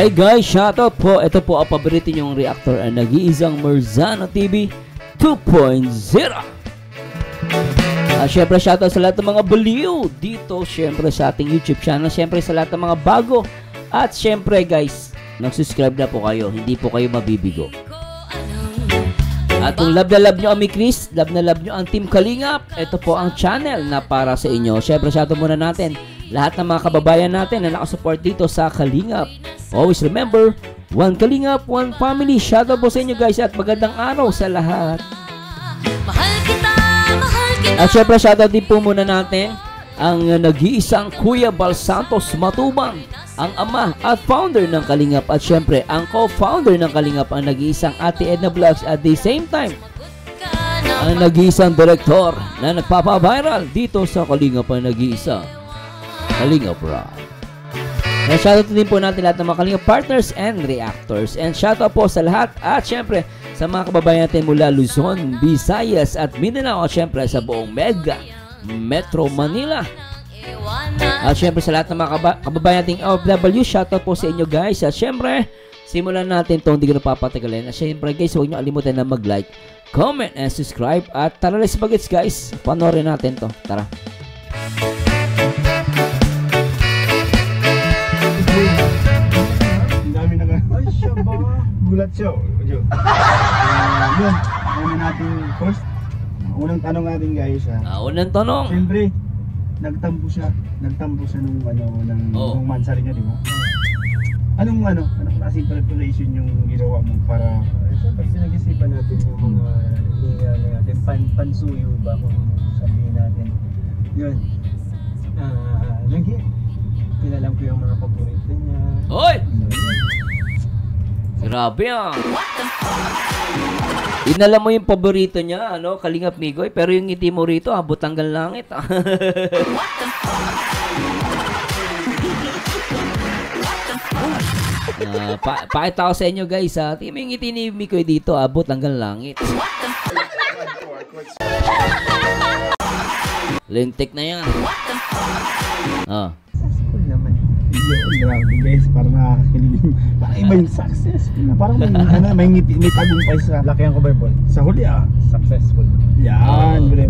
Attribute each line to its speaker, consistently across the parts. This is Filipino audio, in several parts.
Speaker 1: Hey guys, shoutout po. Ito po ang paborito nyong reactor ang nag-iisang Merzano TV 2.0. Syempre shoutout sa lahat ng mga baliw dito, syempre sa ating YouTube channel, syempre sa lahat ng mga bago. At syempre guys, nag-subscribe na po kayo, hindi po kayo mabibigo. At kung love na love nyo ang Chris, love na love nyo ang Team Kalingap, ito po ang channel na para sa inyo. Syempre shoutout muna natin lahat ng mga kababayan natin na nakasupport dito sa Kalingap. Always remember, one Kalingap, one family. Shoutout po sa inyo guys at magandang araw sa lahat.
Speaker 2: Mahal kita, mahal kita.
Speaker 1: At syempre shoutout din po muna natin ang nag-iisang Kuya Bal Santos Matubang, ang ama at founder ng Kalingap, at syempre ang co-founder ng Kalingap, ang nag-iisang Ate Edna Vlogs, at the same time ang nag-iisang direktor na nagpapa-viral dito sa Kalingap, ang nag-iisang Kalingap Rock. Shoutout din po natin lahat ng mga Kalingap partners and reactors, and shoutout po sa lahat at syempre sa mga kababayan natin mula Luzon, Visayas at Mindanao, at syempre sa buong Mega Metro Manila. At syempre sa lahat ng mga kababayan nating OFW, shoutout po sa inyo guys. At syempre, simulan natin itong hindi ko napapatagalin. At syempre guys, huwag nyo alimutan na mag-like, comment, and subscribe. At tara let's bagets guys, panoorin natin to. Tara.
Speaker 3: Ang dami na nga. Ay siya ba? Gulat siya. Yun, ano natin first. Unang tanong natin guys ha.
Speaker 1: Unang tanong.
Speaker 3: Siyempre, nagtampo siya nung nung mansari niya, di ba? Anong klaseng preparation yung ginawa mo para
Speaker 4: siyempre sinag-isipan natin yung mga natin pansuyo ba kung sabihin natin. Yun. Tinalam ko yung mga paborito niya.
Speaker 1: Hoy! Grabe ah. Inalam mo yung paborito niya, ano, Kalingap Migoy, pero yung ngiti mo rito, abot hanggang langit. Pakita ko sa inyo guys, ha. Tingnan mo yung ngiti ni Migoy dito, abot hanggang langit. Lintik na yan.
Speaker 4: Successful naman.
Speaker 3: grabe guys, parang nakakakilig. Parang iba yung success. Parang may ngiti, may tagumpay sa
Speaker 4: Lakihan ko ba yung ball?
Speaker 3: sa huli ah.
Speaker 4: Successful.
Speaker 3: Yan, bro.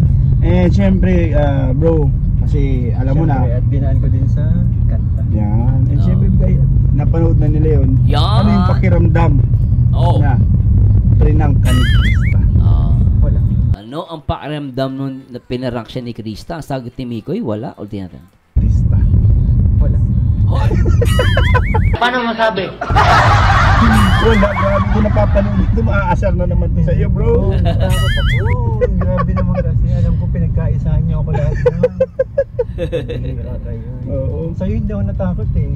Speaker 3: Siyempre, bro, kasi alam mo na.
Speaker 4: At binaan ko din sa kanta.
Speaker 3: Yan. And siyempre, guys, napanood na nila yun.
Speaker 1: Yan.
Speaker 3: Ano yung pakiramdam na trinang ka ni Krista?
Speaker 4: Wala.
Speaker 1: Ano ang pakiramdam nung pinarank siya ni Krista? Ang sagot ni Mikoy, wala. Ulitin natin.
Speaker 3: Krista.
Speaker 4: Wala.
Speaker 1: Hoy!
Speaker 5: Paano masabi?
Speaker 3: Wala, grabe ko napapanood. Ito, maaasar na naman to sa iyo, bro.
Speaker 4: Takot ako. Grabe naman kasi. Alam ko pinagkaisahan niyo ako lahat na. Hira kayo.
Speaker 3: Oo.
Speaker 4: Sa'yo hindi ako natakot eh.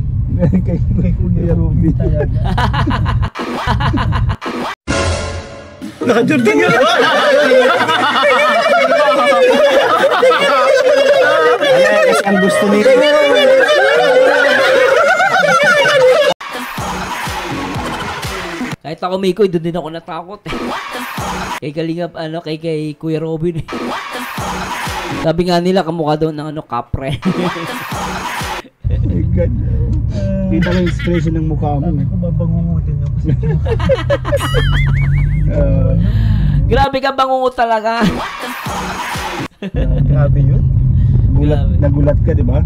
Speaker 3: Kay
Speaker 4: Kuya Ruby talaga.
Speaker 3: Nakadurting nga! Kasi ang gusto nila.
Speaker 1: Kahit ako Mikoy, doon din ako natakot eh. Kay Kalingap, kay Kuya Robin eh. Sabi nga nila, kamukha daw ng kapre.
Speaker 3: My God. Kita ko yung expression ng mukha mo.
Speaker 4: Sabi ko babangungutin ako sa
Speaker 1: Grabe ka, bangungot talaga.
Speaker 4: Grabe yun.
Speaker 3: Nagulat ka, di ba?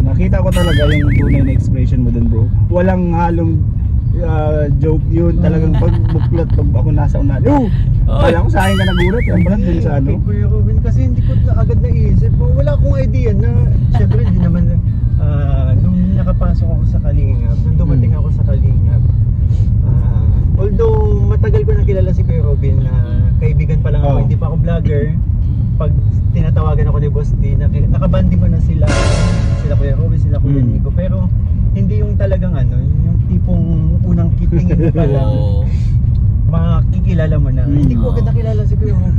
Speaker 3: Nakita ko talaga yung tunay na expression mo dun, bro. Walang halong joke yun. Talagang pagbuklat, pag ako nasa unahan. Wala ko sa akin ka nagulat. Yan pala dun sa ano.
Speaker 4: Kay Kuya Ruben, kasi hindi ko na agad naisip. Wala akong idea na, syempre hindi naman, nung nakapasok ako sa Kalingap, nung dumating ako sa Kalingap, although matagal ko na kilala si Kuya Robin, kaibigan pa lang ako, hindi pa ako vlogger. Pag tinatawagan ako ni Boss D, nakabanding ko na sila Kuya Robin, sila Kuya Nico, pero hindi yung talagang yung tipong unang kitingin pa lang, makikilala mo na. Hindi ko agad nakilala si Kuya Robin.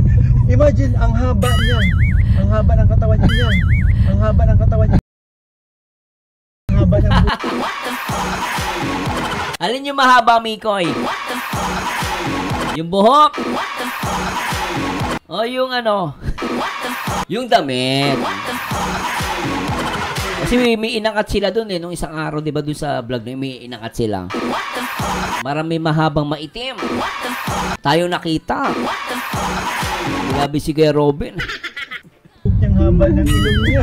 Speaker 4: Imagine, ang haba niya, ang haba ng katawan niya, ang haba ng katawan niya, ang haba ng
Speaker 1: Alin yung mahaba, Mikoy? Yung buhok? O yung yung damit? Kasi Kasi may inangat sila doon nung isang araw, 'di ba, doon sa vlog na may inangat sila. Marami mahabang maitim. Tayo nakita. Grabe si Kuya Robin.
Speaker 4: Yung haba ng ilong niya.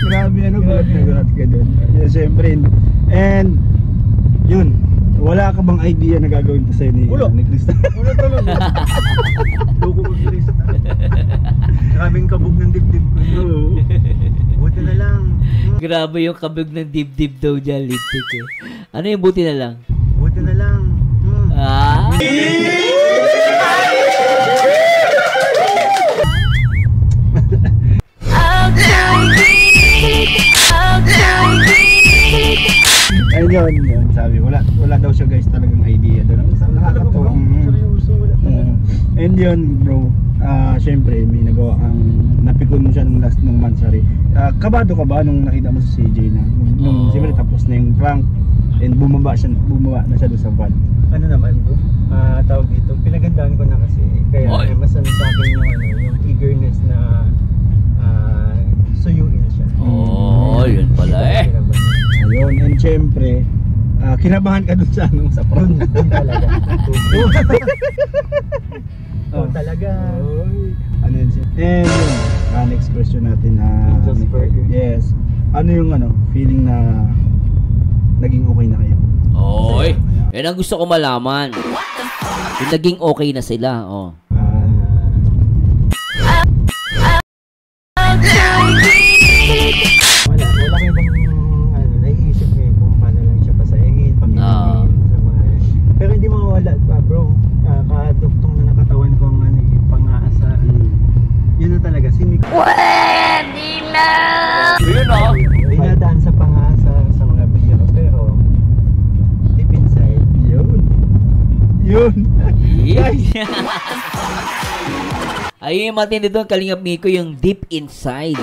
Speaker 3: Grabe gulat na gulat ka doon. Yeah, syempre. And yun, wala ka bang idea na gagawin to sa'yo ni Krista?
Speaker 4: Wala talaga. Loko ko Krista. Grabing kabog ng dibdib ko. Buti na lang.
Speaker 1: Grabe yung kabog ng dibdib daw dyan, lipstick eh. Ano yung buti na lang?
Speaker 4: Buti na lang.
Speaker 1: Ah?
Speaker 3: Ayun yun, sabi, wala daw siya guys talagang idea doon. Nakakatawa.
Speaker 4: Seryoso, wala talaga.
Speaker 3: And yun bro, syempre may nagawa kang napikon mo siya nung last nung Mansari. Kabado ka ba nung nakita mo sa CJ na nung siyempre tapos na yung prank and bumaba na siya doon sa van?
Speaker 4: Ano naman bro? Tawag dito, pinagandaan ko na kasi. Kaya mas ano sa akin yung eagerness na suyuin siya.
Speaker 1: Yun pala eh.
Speaker 3: Ayun, and syempre kinabahan ka doon sa prank.
Speaker 4: Doon talaga. Talaga.
Speaker 3: Ano yun siya? And yun, next question natin
Speaker 4: Just burger.
Speaker 3: yes. Ano yung feeling na naging okay na kayo?
Speaker 1: Oy, yan ang gusto ko malaman. Yung naging okay na sila, oh.
Speaker 4: Wala ko ibang naiisip ko kung paano lang siya pasayahin, pamilyahin sa mga. Pero hindi mawawala pa bro. Kaduktong na nakatawan ko ang pang-aasar. Yun na talaga si Miko.
Speaker 1: Yun oh.
Speaker 4: Dinadaan sa pang-aasar sa mga biro pero deep inside.
Speaker 3: Yun.
Speaker 1: Ayun yung matindi doon, Kalingap Miko, yung deep inside.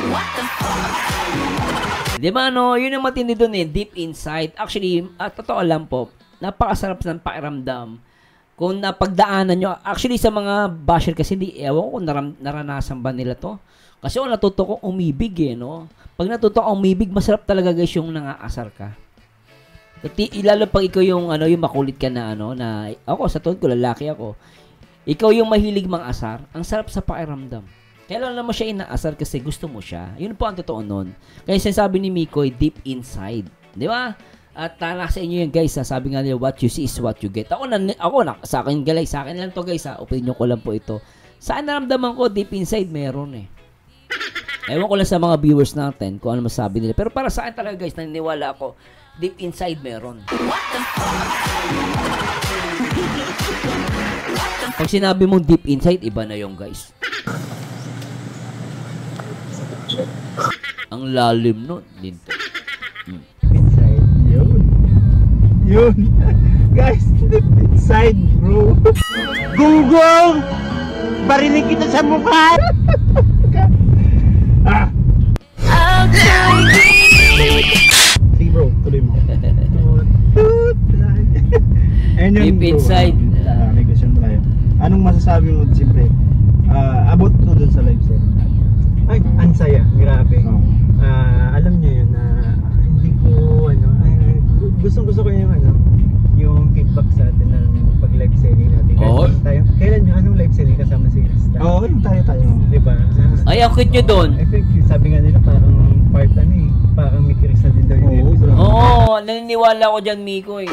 Speaker 1: Di ba yun yung matindi doon deep inside. Actually, totoo lang po, napakasarap ng pakiramdam. Kung napagdaanan nyo, actually sa mga basher kasi ewan ko kung naranasan ba nila to. Kasi natuto ko umibig no. Pag natuto ko umibig, masarap talaga guys yung nangaasar ka. Lalo pag ikaw yung yung makulit ka na na ako sa tuwad ko lalaki ako. Ikaw yung mahilig mang-asar, ang sarap sa pakiramdam. Kailan naman siya inaasar kasi gusto mo siya. Yun po ang totoo nun. Kaya sinasabi ni Miko, deep inside. Di ba? At nasa inyo yan guys, sabi nga nila, what you see is what you get. Ako sa akin guys, sa akin lang to guys, opinion ko lang po ito. Saan naramdaman ko, deep inside meron eh. Ewan ko lang sa mga viewers natin kung ano masabi nila. Pero para sa akin talaga guys, naniniwala ako, deep inside meron. Pag sinabi mong deep inside, iba na yung guys. Ang lalim nun. Dito.
Speaker 4: Inside.
Speaker 3: Yun. Guys, deep inside bro.
Speaker 5: Gunggong! Barinig kita sa mukha!
Speaker 3: Sige bro, tuloy mo. And yun,
Speaker 1: Deep
Speaker 3: bro,
Speaker 1: inside.
Speaker 3: May question mo tayo. Anong masasabi mo siyempre about to dun sa live set?
Speaker 4: Ay, ang saya, grabe.
Speaker 3: Oh.
Speaker 4: Alam niyo yun na hindi ko gusto ko yung feedback sa atin ng pag live selling natin. Kailan yung anong live selling kasama si Krista?
Speaker 3: Oo, yung tayo.
Speaker 4: Diba?
Speaker 1: Ay, ang cute nyo doon.
Speaker 4: I think sabi nga nila parang part parang may Krista din daw yung episode.
Speaker 1: Oo, naniniwala ko dyan, Miko eh.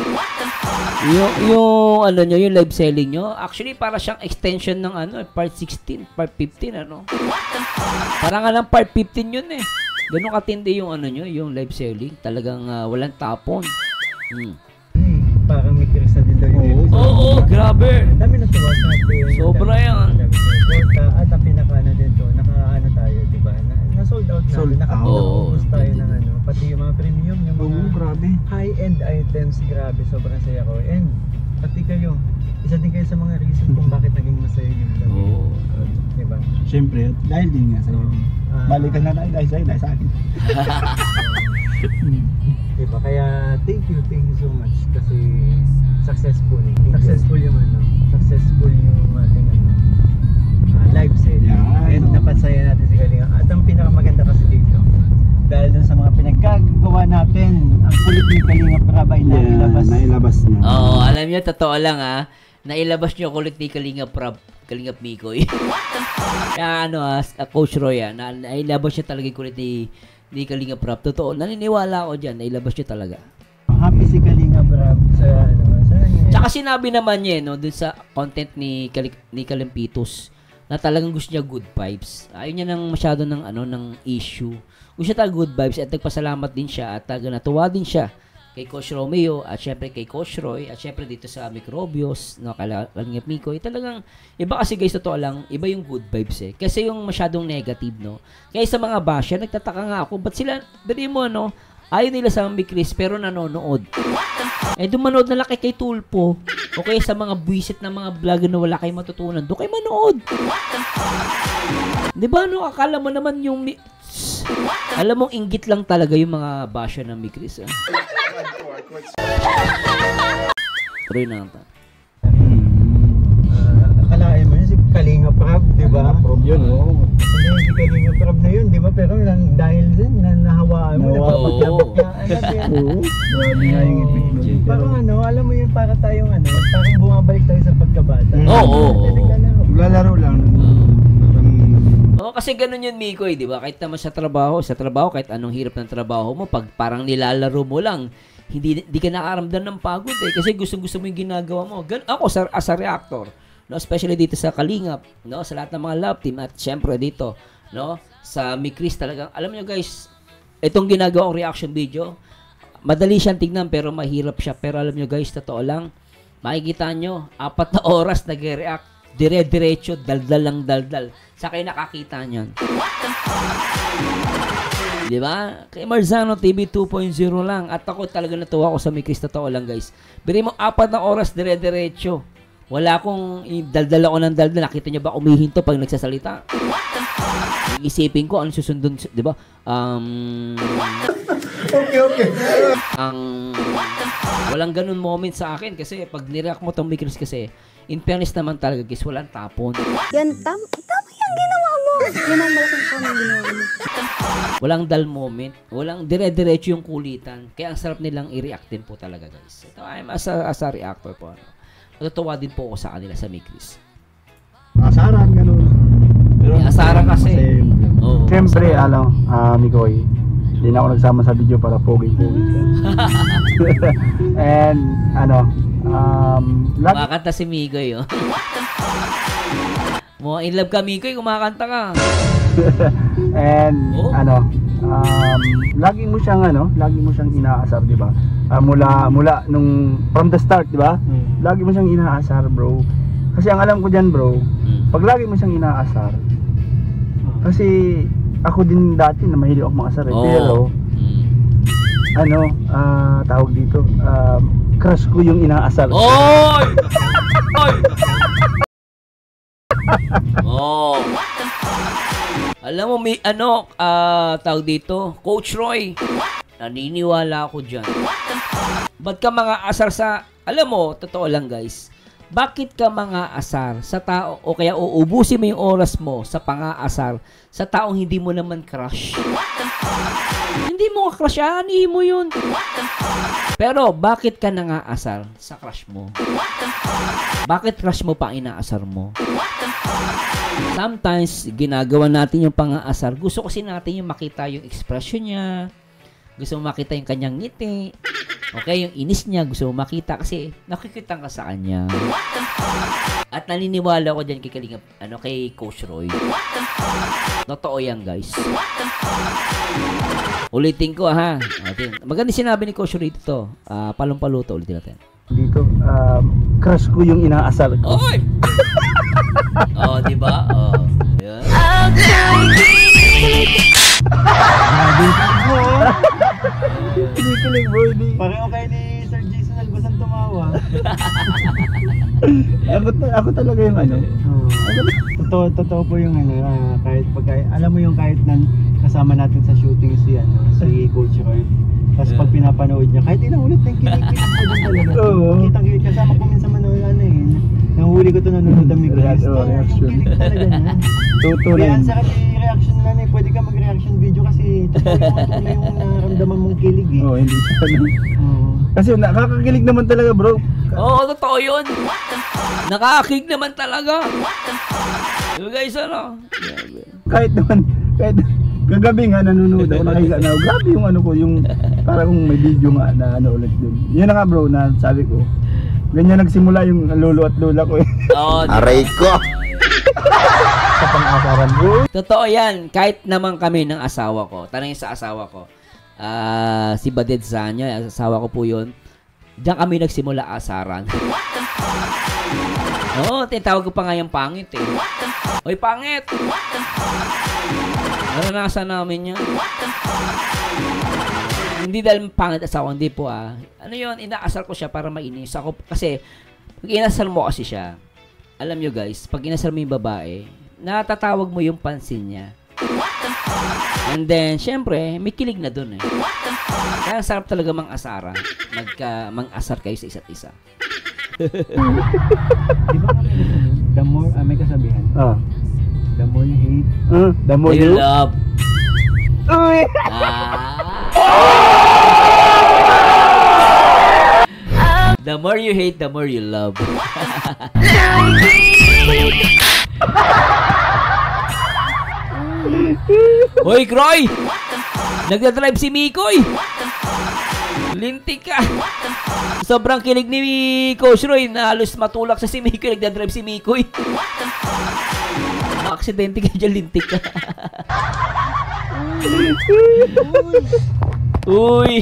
Speaker 1: Yung yung live selling nyo, actually para siyang extension ng part 16, part 15 Parang nga lang part 15 yun eh. Ganun katindi yung nyo, yung live selling. Talagang walang tapon.
Speaker 4: Parang may Krista din daw yung episode.
Speaker 1: Oo, grabe.
Speaker 4: Ang dami na tuwa sa atin.
Speaker 1: Sobra yan.
Speaker 4: At ang pinaka dito, tayo, diba? Na-sold out na. Nakapagpapos tayo ng pati yung mga premium, yung mga
Speaker 3: grabe.
Speaker 4: high-end items, grabe, sobrang saya ko. And pati kayo, isa din kayo sa mga reason kung bakit naging masaya yung gabi.
Speaker 1: Oo.
Speaker 4: Diba?
Speaker 3: Siyempre, dahil din nga sa'yo. Balikan na tayo dahil sa'yo, dahil sa akin.
Speaker 4: Diba? Kaya thank you so much kasi successful yung ating live set.
Speaker 3: Yeah,
Speaker 4: And napasaya natin si Kalinga. At ang pinakamaganda kasi dito, dahil dun sa mga ay nailabas.
Speaker 3: Nailabas niya.
Speaker 1: Oo, alam niyo, totoo lang nailabas niyo kulit ni Kalingap Mikoy. Kaya Coach Roy nailabas niya talaga yung kulit ni Kalingap Rap. Totoo, naniniwala ako dyan, nailabas niya talaga.
Speaker 4: Happy si Kalingap Rap sa
Speaker 1: Tsaka sinabi naman niya, dun sa content ni Kalimpitos, na talagang gusto niya good vibes. Ayaw niya nang masyado ng issue. Gusto niya talaga good vibes at nagpasalamat din siya at talaga natuwa din siya kay Coach Romeo at syempre kay Coach Roy at syempre dito sa Microbios, Kalingap Mikoy. Talagang iba kasi guys, totoo lang, iba yung good vibes kasi yung masyadong negative, kaya sa mga basher, nagtataka nga ako, ba't sila, dali mo ayaw nila sa Mikris pero nanonood. Dumanood na laki kay Tulpo o kaya sa mga buwisit na mga vlogger na wala kayong matutunan, doon kayo manood. Di ba akala mo naman yung alam mong inggit lang talaga yung mga basher ng Mikris. Tuloy na lang.
Speaker 4: Akalain mo yun si Kalingap Rap, di ba?
Speaker 3: Prob yun,
Speaker 4: Hindi si Kalingap Rap na yun, di ba? Pero dahil din, nahawaan mo, napapagkabot niya.
Speaker 3: Oo. Grabe nga yung effect nun.
Speaker 4: Parang alam mo yun, para tayong parang bumabalik tayo sa pagkabata.
Speaker 1: Oo.
Speaker 3: Lalaro lang.
Speaker 1: Kasi ganun yun, Mikoy, di ba? Kahit naman sa trabaho, kahit anong hirap ng trabaho mo, pag parang nilalaro mo lang, hindi ka nakaramdam ng pagod kasi gusto mo yung ginagawa mo. Ako as a reactor, especially dito sa Kalingap, sa lahat ng mga love team at syempre dito, sa Mikris talagang, alam niyo guys, itong ginagawa kong reaction video, madali siyang tignan pero mahirap siya. Pero alam niyo guys, totoo lang, makikita nyo, 4 na oras nag-react, dire-diretso, daldal. Sa kayo nakakita niyan. Di ba? Kay Marzano TV 2.0 lang. At ako talaga natuwa ko sa Mikris. Totoo lang guys. Biri mo 4 na oras dire-diretso. Wala akong daldal ako ng daldal. Nakita niyo ba umihinto pag nagsasalita? Isipin ko ano susundon, di ba?
Speaker 3: Okay.
Speaker 1: Walang ganun moment sa akin kasi pag nireact mo tong Mikris kasi, in fairness naman talaga guys, walang tapon.
Speaker 6: Yan, tama yung ginawa mo. Yan ang malaking tama yung ginawa mo.
Speaker 1: Walang dull moment. Walang dire-diretso yung kulitan. Kaya ang sarap nilang i-react din po talaga guys. Ito, I'm as a reactor po. Natutuwa din po ako sa kanila sa Mikris.
Speaker 3: Asaran, gano'n.
Speaker 1: Asaran kasi. Oo,
Speaker 3: Siyempre, Mikoy, hindi na ako nagsama sa video para pogi-pogi. And,
Speaker 1: kumakanta si Mikoy, Mo in love ka, Mikoy, kumakanta ka.
Speaker 3: And, lagi mo siyang inaasar, di ba? Mula nung, from the start, di ba? Lagi mo siyang inaasar, bro. Kasi ang alam ko dyan, bro, pag lagi mo siyang inaasar, kasi ako din dati na mahilig ako makasar, pero, tawag dito, crush ko yung inaasar.
Speaker 1: Oy! Alam mo, may tawag dito, Coach Roy, naniniwala ako dyan. Ba't ka mga asar alam mo, totoo lang guys, bakit ka mga asar sa tao o kaya uubusin mo yung oras mo sa pang-aasar sa taong hindi mo naman crush? Hindi mo ka-crush, anihin mo yun. Pero bakit ka nangaasar sa crush mo? Bakit crush mo pa inaasar mo? Sometimes, ginagawa natin yung pang-aasar. Gusto kasi natin yung makita yung expression niya. Gusto mo makita yung kanyang ngiti. Okay, yung inis niya, gusto mo makita kasi nakikita ka sa kanya. At naniniwala ko dyan kay Kalingap, kay Coach Roy. Totoo yan, guys. Ulitin ko, ha. Maganda sinabi ni Coach Roy dito. Palong-paluto, ulitin natin.
Speaker 3: Dito, crush ko yung inaasar ko.
Speaker 1: Oy! Diba? Yan.
Speaker 3: Kinikilig, bro.
Speaker 4: Pareho kayo ni Sir Jason Albasan tumawa.
Speaker 3: Ako talaga yung
Speaker 4: Totoo po yung kahit alam mo yung kahit kasama natin sa shooting si Coach Roy. Tapos pag pinapanood niya, kahit ilang ulit nang kinikilig ko din talaga. Kitang kasama ko minsan nahuli ko ito nanonood ang Migras.
Speaker 3: Reaction.
Speaker 4: Kilig talaga niya.
Speaker 3: Tutuloy.
Speaker 4: Kaya ang sarap i-reaction na pwede ka mag-reaction video kasi tuloy yung nararamdaman mong kilig eh.
Speaker 3: Hindi siya Kasi nakakakilig naman talaga, bro.
Speaker 1: Oo, totoo yun. Nakakakilig naman talaga. Diba guys, ano?
Speaker 3: Kahit kagabi nga nanonood ako, nakahiga na ako. Grabe yung ano ko, yung parang may video nga na ano ulit dun. Yun na nga bro, na sabi ko, ganyan nagsimula yung lolo at lola ko eh.
Speaker 1: Oo,
Speaker 5: Aray ko!
Speaker 3: Sa pang-asaran bro.
Speaker 1: totoo yan. Kahit naman kami ng asawa ko. Tanongin sa asawa ko. Si Baded Zanya, asawa ko po yun. Diyan kami nagsimula asaran. Oo, tinatawag ko pa nga yung pangit eh. Hoy, pangit! Naranasan namin yan. Hindi dahil pangit asawa, hindi po ah. Ano yun, inaasar ko siya para mainis ako. Kasi, pag inasar mo kasi siya, alam nyo guys, pag inasar mo yung babae, natatawag mo yung pansin niya. And then, syempre, may kilig na dun eh. Kaya sarap talaga mang-asara. Mang-asar kayo sa isa't isa.
Speaker 4: Di ba the more, may kasabihan, the more you hate,
Speaker 3: The more
Speaker 1: You
Speaker 3: you
Speaker 1: love.
Speaker 3: Uy!
Speaker 1: The more you hate, the more you love. Hoy, Kroy! Nagdadrive si Mikoy! Lintik ka! Sobrang kilig ni Coach Roy na halos matulak sa si Mikoy. Nagdadrive si Mikoy. Aksidente ka dyan, lintik ka. Uy!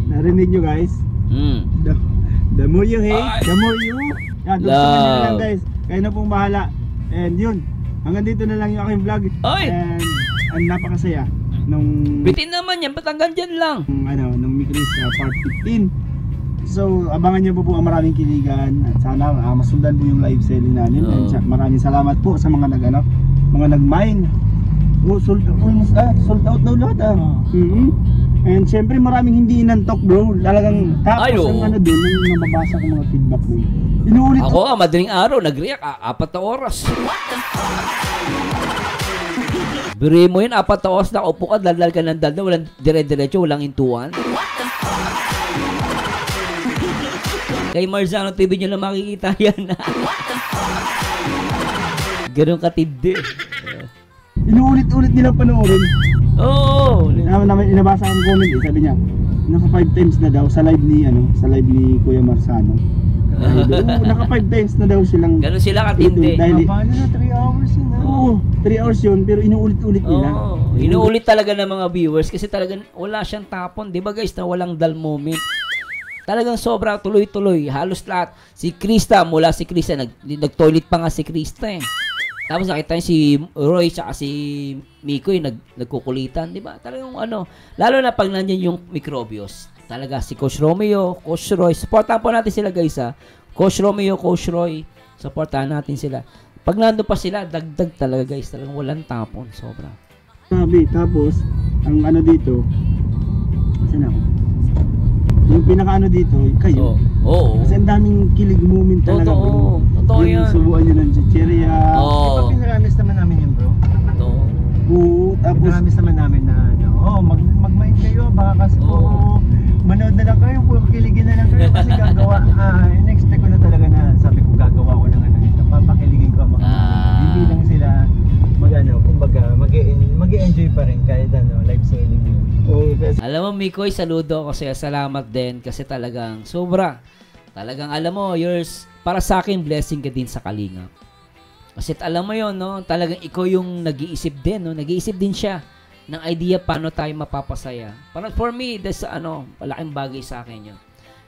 Speaker 3: Narinig nyo guys? The more you hate,
Speaker 1: Ay.
Speaker 3: the more you gusto
Speaker 1: Love.
Speaker 3: nyo na lang guys. Kayo na pong bahala. And yun, hanggang dito na lang yung aking vlog.
Speaker 1: Ay.
Speaker 3: And ang napakasaya nung
Speaker 1: Bitin naman yan, ba't hanggang dyan lang?
Speaker 3: nung Mikris part 15. So abangan nyo po ang maraming kiligan at sana masundan po yung live selling namin.
Speaker 1: Oo.
Speaker 3: And maraming salamat po sa mga mga nag-mine. Sold out daw lahat And syempre maraming hindi inantok bro. Talagang tapos
Speaker 1: Ay, oo.
Speaker 3: ang ano dun, yung nababasa ko mga feedback mo. Inuulit
Speaker 1: Ako madaling araw, nag-react, 4 na oras. Biri mo yun, 4 na oras nakaupo ka, daldal ka ng daldal, walang dire-diretso, walang intuan. Kay Marzano TV nyo lang makikita yan. Ganun katindi.
Speaker 3: Inuulit-ulit nilang panoorin.
Speaker 1: Oo.
Speaker 3: Inabasa ang comment eh, sabi niya, naka 5 times na daw sa live ni Kuya Marzano. Naka 5 times na daw silang
Speaker 1: Ganun sila katindi.
Speaker 3: dahil
Speaker 4: paano na 3 hours yun na?
Speaker 3: oo, 3 hours yun pero inuulit-ulit nila.
Speaker 1: Oo. Inuulit talaga ng mga viewers kasi talagang wala siyang tapon. Di ba guys, na walang dull moment. Talagang sobra tuloy-tuloy. Halos lahat. Si Krista, mula si Krista, nag-toilet pa nga si Krista eh. Tapos nakita niyo si Roy at si Mikoy nagkukulitan, di ba? Talagang ano, lalo na pag nandiyan yung Microbios. Talaga si Coach Romeo, Coach Roy, supportahan po natin sila guys ha. Coach Romeo, Coach Roy, supportahan natin sila. Pag nando pa sila, dagdag talaga guys, talagang walang tapon, sobra.
Speaker 3: Sabi, tapos ang ano dito, saan ako? Yung pinaka-ano dito, kayo.
Speaker 1: Oo.
Speaker 3: Kasi ang daming kilig moment talaga
Speaker 1: Totoo.
Speaker 3: bro.
Speaker 1: Totoo
Speaker 3: Yung
Speaker 1: yan.
Speaker 3: subuan nyo ng chicheria.
Speaker 4: Di ba
Speaker 1: Oo.
Speaker 4: pinaramis naman namin yun bro?
Speaker 1: Totoo.
Speaker 3: Oo, tapos
Speaker 4: Pinaramis naman namin na mag-mind kayo, baka kasi
Speaker 1: Oo.
Speaker 4: manood na lang kayo, puro kiligin na lang kayo kasi gagawa. In-expect ko na talaga na sabi ko gagawa ko ng ano ito, papakiligin ko ang mga hindi lang sila kumbaga mag-e-enjoy pa rin kahit live selling yun.
Speaker 1: Alam mo, Mikoy, saludo ako sa'yo. Salamat din kasi talagang sobra. Talagang alam mo, yours, para sa akin, blessing ka din sa Kalingap. Kasi alam mo yon no? Talagang ikaw yung nag-iisip din, no? Nag-iisip din siya ng idea paano tayo mapapasaya. Para for me, that's malaking bagay sa akin yun.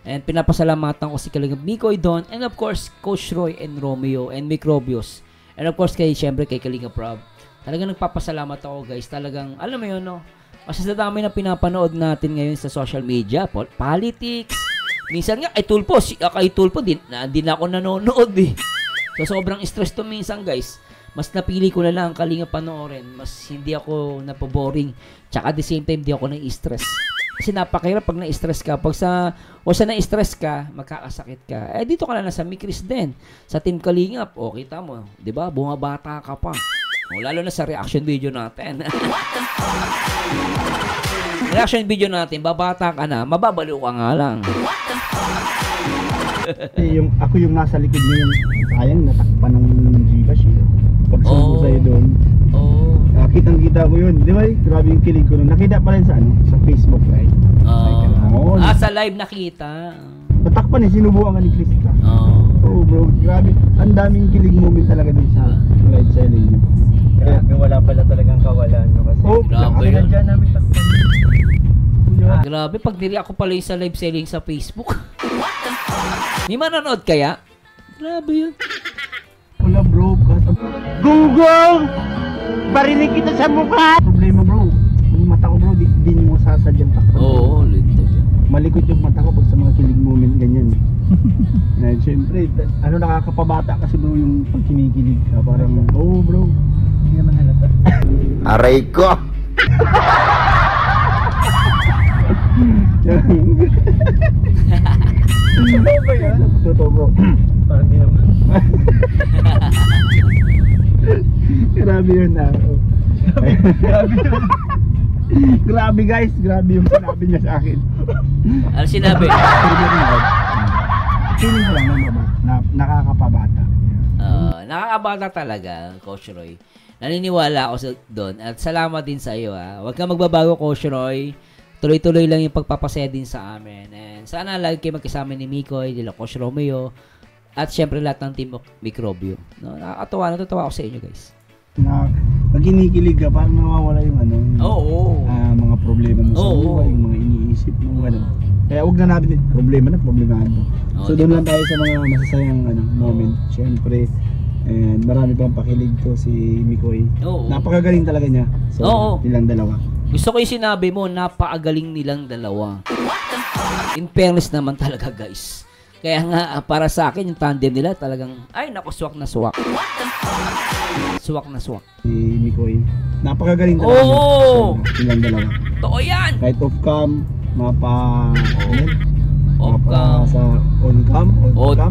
Speaker 1: And pinapasalamatan ko si Kalingap Mikoy doon. And of course, Coach Roy and Romeo and Microbios. And of course, syempre kay Kalingap Rob. Talagang nagpapasalamat ako guys. Talagang, alam mo yun, no? Kasi sa dami na pinapanood natin ngayon sa social media, politics. Minsan nga, kay Tulpo, din na ako nanonood eh. So, sobrang stress to minsan guys. Mas napili ko na lang Kalingap panoorin. Mas hindi ako napaboring. Tsaka at the same time, hindi ako na-stress. Kasi napakahirap pag na-stress ka. Pag na-stress ka, magkakasakit ka. Eh, dito ka na sa Mikris din. Sa Team Kalingap, kita mo. Diba? Bumabata ka pa. Lalo na sa reaction video natin. reaction video natin, babata ka na, mababaliw ka nga lang.
Speaker 3: Ako yung nasa likod niyo yung sayang natakpan ng Gcash eh. Pagsunod sa'yo doon. Kitang-kita ko yun. Di ba? Grabe yung kilig ko nun. Nakita pa rin sa sa Facebook, right?
Speaker 1: Sa live nakita.
Speaker 3: Natakpan eh, sinubukan ka ni Krista. Bro, grabe. Ang daming kilig moment talaga dun sa live selling niyo.
Speaker 4: Grabe, wala pala talagang kawalan no kasi.
Speaker 1: Grabe yun.
Speaker 4: Nandiyan namin takpan.
Speaker 1: Grabe, pag niri ako pala yung sa live selling sa Facebook. May manonood kaya? Grabe yun.
Speaker 3: Wala bro,
Speaker 5: Gunggong! Barinig kita sa mukha!
Speaker 3: problema bro. Yung mata ko bro, di nyo masasadyang takpan.
Speaker 1: Oo, lintag.
Speaker 3: Malikot yung mata ko pag sa mga kilig moment ganyan. Siyempre, nakakapabata kasi bro yung pag kinikilig ka. Parang, bro.
Speaker 4: Hindi naman halata.
Speaker 5: Aray ko!
Speaker 3: Totoo ba yan? Totoo bro.
Speaker 4: Parang di naman.
Speaker 3: Grabe yun Grabe guys, grabe yung sinabi niya sa akin.
Speaker 1: Ano sinabi?
Speaker 3: Feeling ko lang nakakapabata.
Speaker 1: Nakakabata talaga, Coach Roy. Naniniwala ako doon at salamat din sa iyo ha. Huwag kang magbabago, Coach Roy. Tuloy-tuloy lang yung pagpapasaya din sa amin. And sana lagi kayo magkasama ni Mikoy, nila Coach Romeo, at syempre lahat ng team Microbio. No, nakakatawa, natutuwa ako sa inyo guys.
Speaker 3: Pag kinikilig ka, parang nawawala yung mga problema mo sa buhay, yung mga iniisip mo, Kaya huwag na natin, problema mo. So doon lang tayo sa mga masasayang moment. Syempre, and marami pang pakilig to si Mikoy. Napakagaling talaga niya. So, nilang dalawa.
Speaker 1: Gusto ko yung sinabi mo, napakagaling nilang dalawa. In fairness naman talaga guys. Kaya nga, para sa akin, yung tandem nila talagang, ay naku, swak na swak. Swak na swak.
Speaker 3: Si Mikoy, napakagaling talaga. So, nilang dalawa.
Speaker 1: Totoo yan!
Speaker 3: Kahit off-cam,
Speaker 1: Off-cam.
Speaker 3: sa on-cam.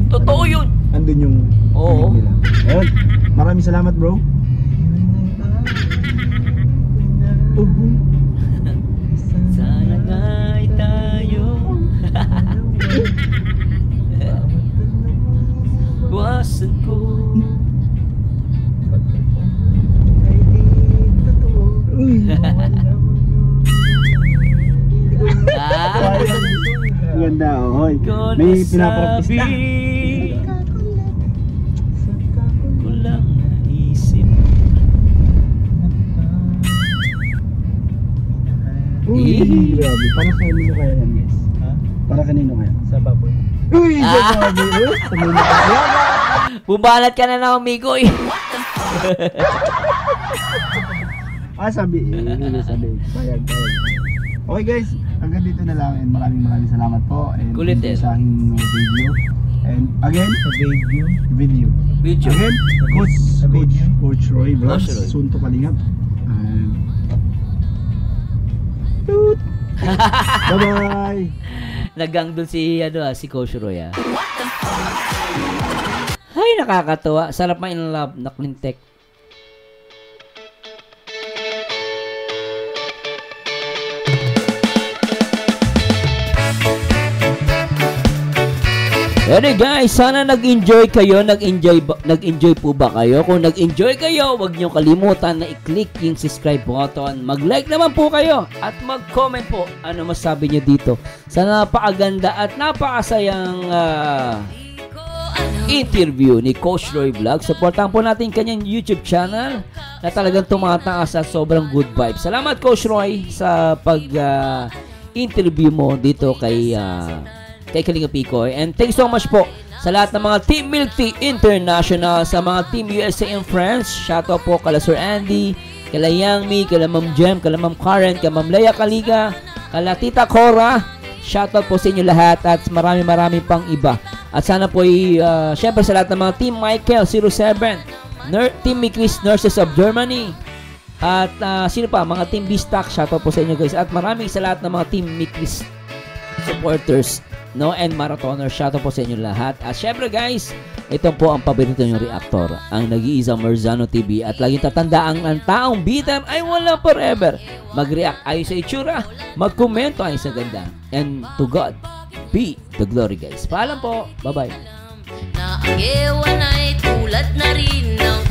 Speaker 1: Totoo yun!
Speaker 3: Andun yung kilig nila. Ayun, maraming salamat bro.
Speaker 1: Sana nga'y tayo buwasan ko.
Speaker 3: Ganda, oy. May pinapractice na.
Speaker 1: Ko lang naisip.
Speaker 3: Grabe. Para kanino kaya yan, guys? Para kanino kaya?
Speaker 4: Sa baboy.
Speaker 3: Sa baboy.
Speaker 1: Bubanat ka na ng Mikoy.
Speaker 3: Sabi. Bayag. Okay guys, hanggang dito na lang and maraming salamat po and
Speaker 1: Kulit eh.
Speaker 3: sa aking video. And again, video. Again, Coach Roy Vlogs,
Speaker 1: Coach Roy.
Speaker 3: Sunto Kalingap. And bye-bye.
Speaker 1: Nagang dun si Coach Roy Ay, nakakatuwa. Sarap in love na Clintek. Ready guys, sana nag-enjoy kayo. Nag-enjoy po ba kayo? Kung nag-enjoy kayo, huwag niyo kalimutan na i-click yung subscribe button. Mag-like naman po kayo at mag-comment po ano masabi niyo dito sa napakaganda at napakasayang interview ni Coach Roy Vlog. Supportan po natin kanyang YouTube channel na talagang tumataas at sobrang good vibes. Salamat Coach Roy sa pag-interview mo dito kay Kalinga Pikoy. And thanks so much po sa lahat ng mga Team Milk Tea International, sa mga Team USA and Friends. Shoutout po kala Sir Andy, kala Yangmi, kala Ma'am Jem, kala Ma'am Karen, kala Ma'am Leia Kaliga, kala Tita Cora. Shoutout po sa inyo lahat at marami pang iba. At sana po syempre sa lahat ng mga Team Michael 07, Team Mikris Nurses of Germany, at sino pa, mga Team B-Stock. Shoutout po sa inyo guys. At maraming sa lahat ng mga Team Mikris supporters no? And marathoner, shoutout po sa inyo lahat. At syempre guys, ito po ang paborito nyong reactor, ang nag-iisang Merzano TV. At laging tatandaan ang taong bitter ay wala forever. Mag-react ayon sa itsura, mag-komento ayon sa ganda. And to God be the glory guys. Paalam po. Bye-bye.
Speaker 2: Na ang ewan ay tulad na rin ng